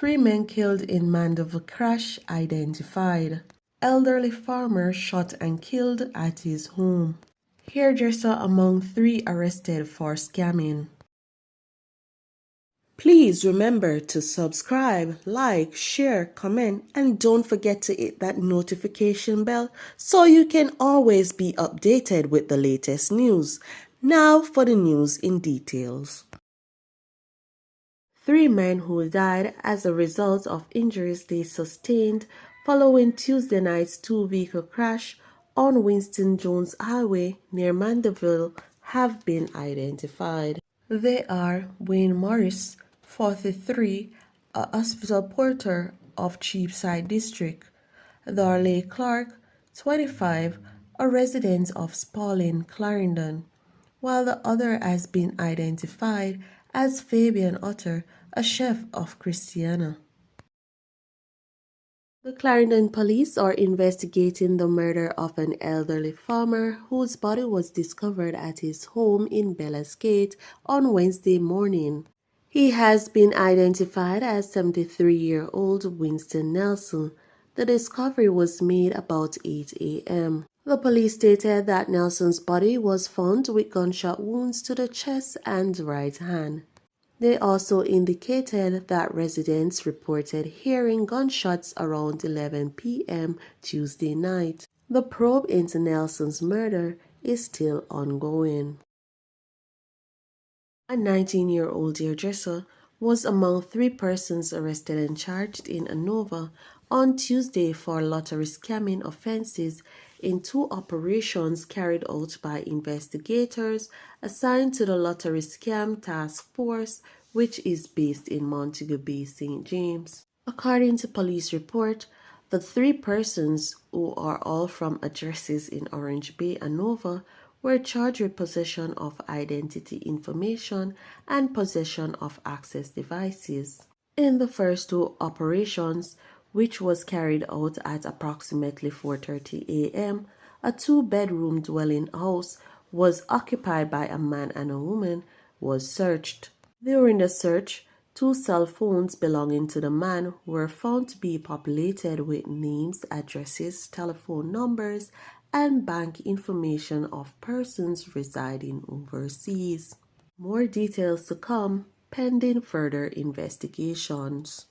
Three men killed in Mandeville crash identified. Elderly farmer shot and killed at his home. Hairdresser among three arrested for scamming. Please remember to subscribe, like, share, comment, and don't forget to hit that notification bell so you can always be updated with the latest news. Now for the news in details. Three men who died as a result of injuries they sustained following Tuesday night's two-vehicle crash on Winston Jones Highway near Mandeville have been identified. They are Wayne Morris, 43, a hospital porter of Cheapside District; Darley Clark, 25, a resident of Spalding, Clarendon, while the other has been identified as Fabian Otter, a chef of Christiana. The Clarendon police are investigating the murder of an elderly farmer whose body was discovered at his home in Bellas Gate on Wednesday morning. He has been identified as 73-year-old Winston Nelson. The discovery was made about 8 a.m. The police stated that Nelson's body was found with gunshot wounds to the chest and right hand. They also indicated that residents reported hearing gunshots around 11 p.m. Tuesday night. The probe into Nelson's murder is still ongoing. A 19-year-old hairdresser was among three persons arrested and charged in Anova on Tuesday for lottery scamming offenses in two operations carried out by investigators assigned to the Lottery Scam Task Force, which is based in Montego Bay, St. James. According to police report, the three persons, who are all from addresses in Orange Bay, Anova, were charged with possession of identity information and possession of access devices. In the first two operations, which was carried out at approximately 4:30 a.m., a two-bedroom dwelling house was occupied by a man and a woman was searched. During the search, two cell phones belonging to the man were found to be populated with names, addresses, telephone numbers, and bank information of persons residing overseas. More details to come pending further investigations.